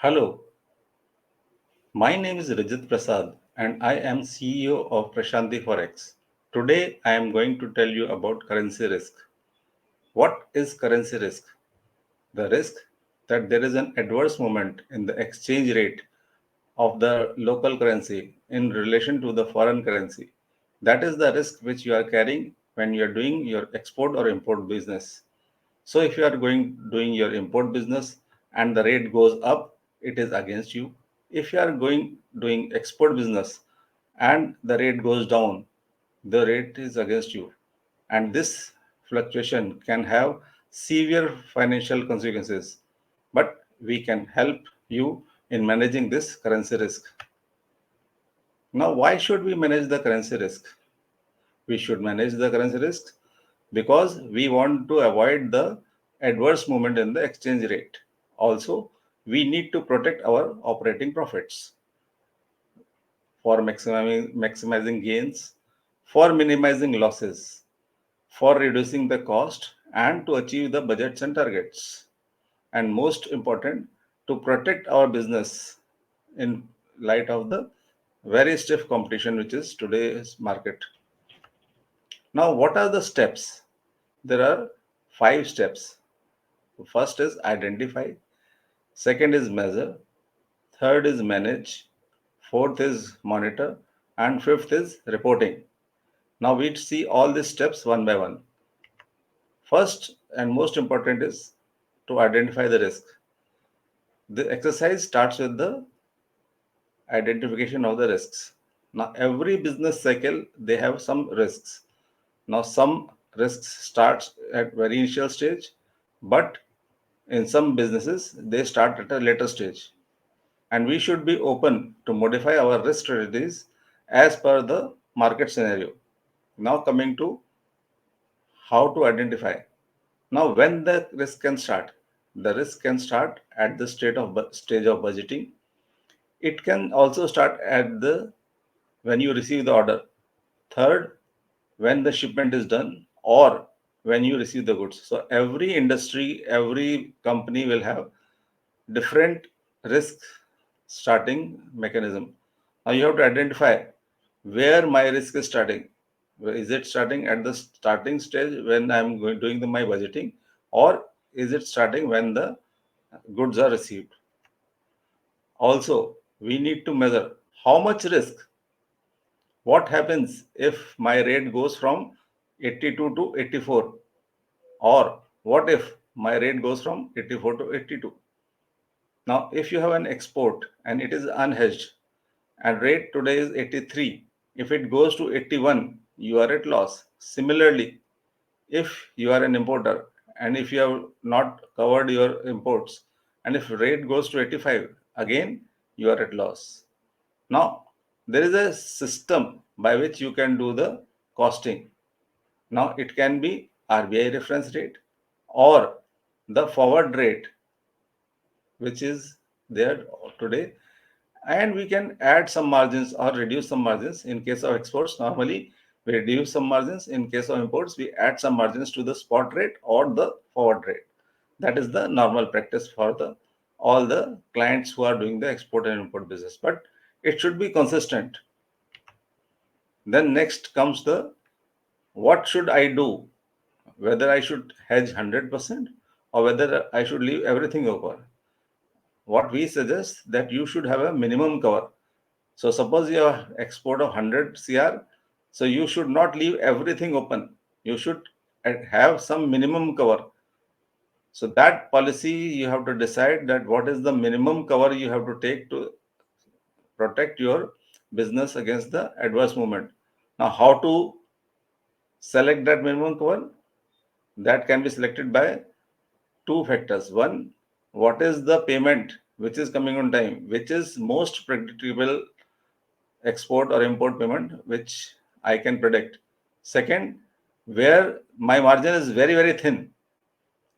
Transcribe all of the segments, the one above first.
Hello, my name is Rajat Prasad and I am CEO of Prashanti Forex. Today I am going to tell you about currency risk. What is currency risk? The risk that there is an adverse movement in the exchange rate of the local currency in relation to the foreign currency. That is the risk which you are carrying when you are doing your export or import business. So if you are going doing your import business and the rate goes up, it is against you. If you are going doing export business and the rate goes down, the rate is against you. And this fluctuation can have severe financial consequences. But we can help you in managing this currency risk. Now, why should we manage the currency risk? We should manage the currency risk because we want to avoid the adverse movement in the exchange rate. Also, we need to protect our operating profits for maximizing gains, for minimizing losses, for reducing the cost, and to achieve the budgets and targets. And most important, to protect our business in light of the very stiff competition which is today's market. Now, what are the steps? There are five steps. First is identify, second is measure, third is manage, fourth is monitor, and fifth is reporting. Now we see all these steps one by one. First and most important is to identify the risk. The exercise starts with the identification of the risks. Now every business cycle they have some risks. Now some risks starts at very initial stage, but in some businesses they start at a later stage. And we should be open to modify our risk strategies as per the market scenario. Now, coming to how to identify. Now, when the risk can start, the risk can start at the stage of budgeting. It can also start at the when you receive the order. Third, when the shipment is done, or when you receive the goods. So every industry, every company will have different risk starting mechanism. Now you have to identify where my risk is starting. Is it starting at the starting stage when I'm going doing my budgeting, or is it starting when the goods are received? Also, we need to measure how much risk. What happens if my rate goes from 82 to 84, or what if my rate goes from 84 to 82? Now, if you have an export and it is unhedged and rate today is 83, if it goes to 81, you are at loss. Similarly, if you are an importer and if you have not covered your imports and if rate goes to 85, again you are at loss. Now, there is a system by which you can do the costing. Now, it can be RBI reference rate or the forward rate which is there today, and we can add some margins or reduce some margins. In case of exports, normally we reduce some margins. In case of imports, we add some margins to the spot rate or the forward rate. That is the normal practice for the all the clients who are doing the export and import business, but it should be consistent. Then next comes the what should I do, whether I should hedge 100% or whether I should leave everything open. What we suggest that you should have a minimum cover. So suppose you have export of 100 CR, so you should not leave everything open. You should have some minimum cover. So that policy you have to decide that what is the minimum cover you have to take to protect your business against the adverse movement. Now, how to select that minimum cover? That can be selected by two factors. One, what is the payment which is coming on time, which is most predictable export or import payment, which I can predict. Second, where my margin is very, very thin,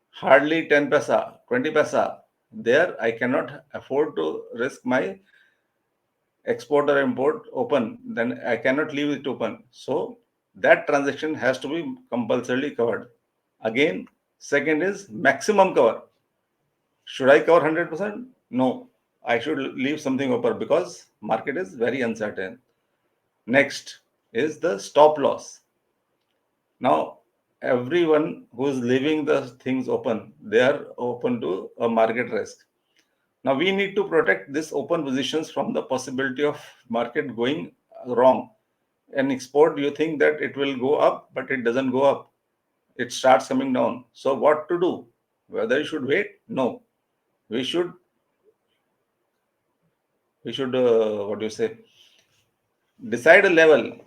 hardly 10 paisa, 20 paisa, there I cannot afford to risk my export or import open, then I cannot leave it open. So that transaction has to be compulsorily covered. Again, second is maximum cover. Should I cover 100%? No. I should leave something open because market is very uncertain. Next is the stop loss. Now, everyone who is leaving the things open, they are open to a market risk. Now, we need to protect this open positions from the possibility of market going wrong. An export, you think that it will go up, but it doesn't go up. It starts coming down. So, what to do? Whether you should wait? No. We should what do you say, decide a level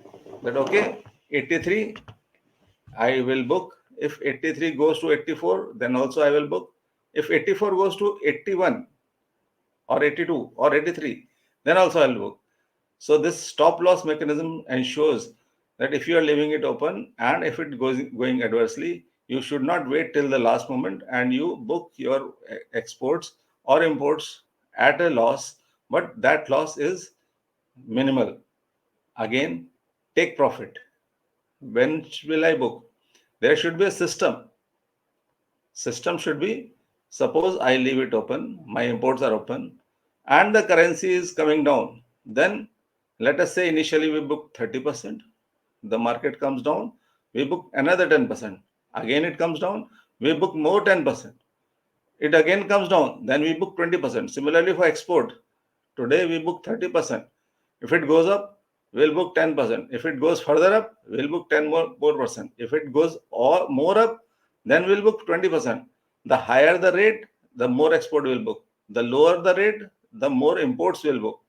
that okay, 83 I will book. If 83 goes to 84, then also I will book. If 84 goes to 81 or 82 or 83, then also I'll book. So this stop loss mechanism ensures that if you are leaving it open and if it goes going adversely, you should not wait till the last moment and you book your exports or imports at a loss, but that loss is minimal. Again, take profit. When will I book? There should be a system. System should be, suppose I leave it open, my imports are open, and the currency is coming down. Then let us say initially we book 30%, the market comes down, we book another 10%. Again it comes down, we book more 10%. It again comes down, then we book 20%. Similarly for export, today we book 30%. If it goes up, we'll book 10%. If it goes further up, we'll book 10 more percent. If it goes or more up, then we'll book 20%. The higher the rate, the more export we'll book. The lower the rate, the more imports we'll book.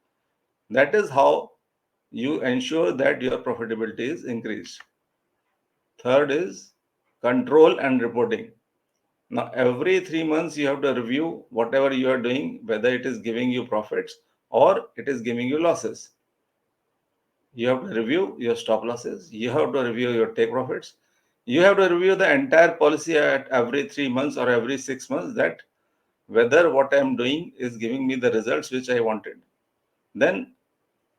That is how you ensure that your profitability is increased. Third is control and reporting. Now, every 3 months, you have to review whatever you are doing, whether it is giving you profits or it is giving you losses. You have to review your stop losses. You have to review your take profits. You have to review the entire policy at every 3 months or every 6 months that whether what I am doing is giving me the results which I wanted. Then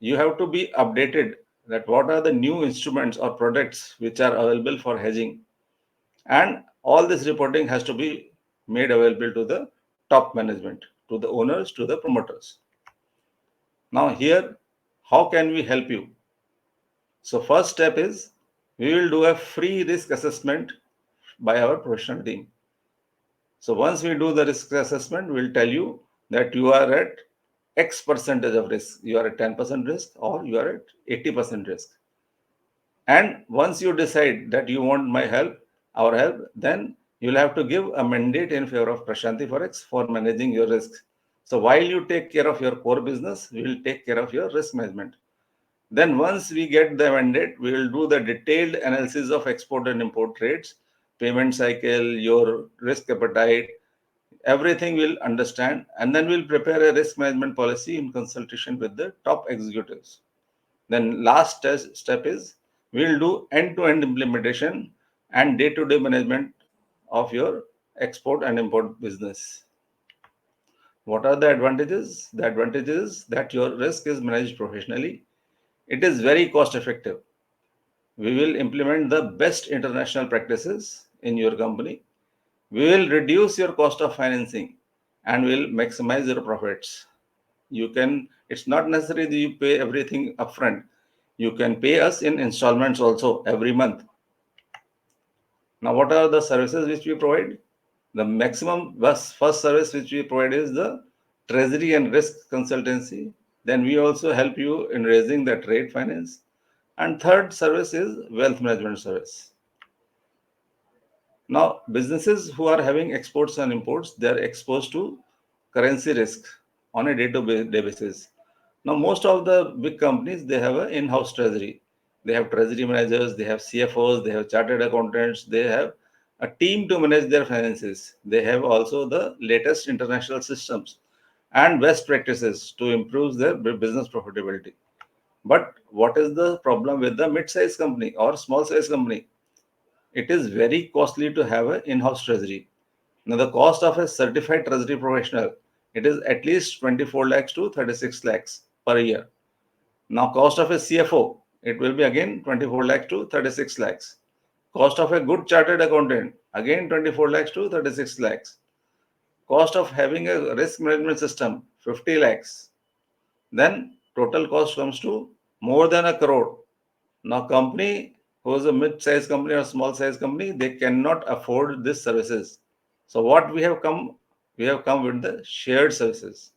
you have to be updated that what are the new instruments or products which are available for hedging, and all this reporting has to be made available to the top management, to the owners, to the promoters. Now here, how can we help you? So first step is we will do a free risk assessment by our professional team. So once we do the risk assessment, we'll tell you that you are at X percentage of risk. You are at 10% risk or you are at 80% risk. And once you decide that you want my help, our help, then you'll have to give a mandate in favor of Prashanti Forex for managing your risks. So while you take care of your core business, we will take care of your risk management. Then once we get the mandate, we will do the detailed analysis of export and import rates, payment cycle, your risk appetite, everything we'll understand, and then we'll prepare a risk management policy in consultation with the top executives. Then last step is we'll do end-to-end implementation and day-to-day management of your export and import business. What are the advantages? The advantage is that your risk is managed professionally. It is very cost effective. We will implement the best international practices in your company. We will reduce your cost of financing and will maximize your profits. It's not necessary that you pay everything upfront. You can pay us in installments also every month. Now, what are the services which we provide? The maximum first service which we provide is the treasury and risk consultancy. Then we also help you in raising the trade finance. And third service is wealth management service. Now, businesses who are having exports and imports, they are exposed to currency risk on a day-to-day basis. Now, most of the big companies, they have an in-house treasury. They have treasury managers, they have CFOs, they have chartered accountants, they have a team to manage their finances. They have also the latest international systems and best practices to improve their business profitability. But what is the problem with the mid-size company or small-size company? It is very costly to have an in-house treasury. Now, the cost of a certified treasury professional, it is at least 24 lakhs to 36 lakhs per year. Now, cost of a CFO, it will be again 24 lakhs to 36 lakhs. Cost of a good chartered accountant, again 24 lakhs to 36 lakhs. Cost of having a risk management system, 50 lakhs, then total cost comes to more than a crore. Now, company who is a mid-sized company or small-sized company, they cannot afford these services. So, what we have come? We have come with the shared services.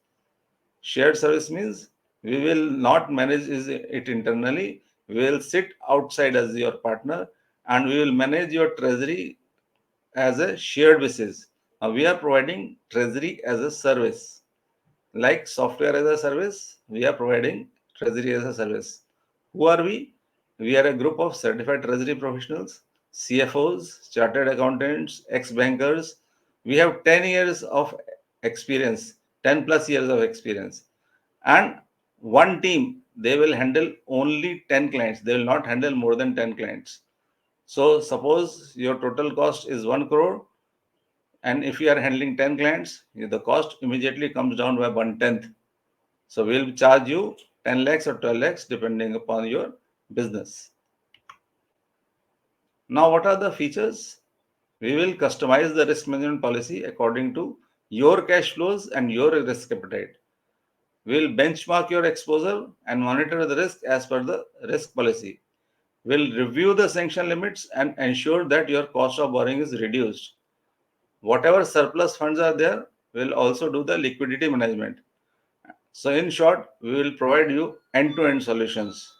Shared service means we will not manage it internally. We will sit outside as your partner, and we will manage your treasury as a shared basis. Now, we are providing treasury as a service. Like software as a service, we are providing treasury as a service. Who are we? We are a group of certified treasury professionals, CFOs, chartered accountants, ex bankers. We have 10 years of experience, 10 plus years of experience. And one team, they will handle only 10 clients. They will not handle more than 10 clients. So, suppose your total cost is 1 crore, and if you are handling 10 clients, the cost immediately comes down by 1/10. So we'll charge you 10 lakhs or 12 lakhs depending upon your business. Now, what are the features? We will customize the risk management policy according to your cash flows and your risk appetite. We'll benchmark your exposure and monitor the risk as per the risk policy. We'll review the sanction limits and ensure that your cost of borrowing is reduced. Whatever surplus funds are there, we'll also do the liquidity management. So, in short, we will provide you end to end solutions.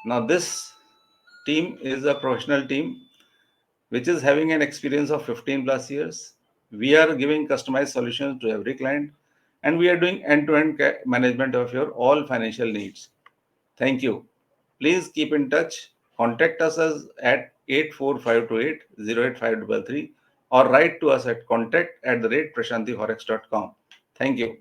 Now, this team is a professional team which is having an experience of 15 plus years. We are giving customized solutions to every client, and we are doing end to end management of your all financial needs. Thank you. Please keep in touch. Contact us at 84528 08533 or write to us at contact@prashantiforex.com. Thank you.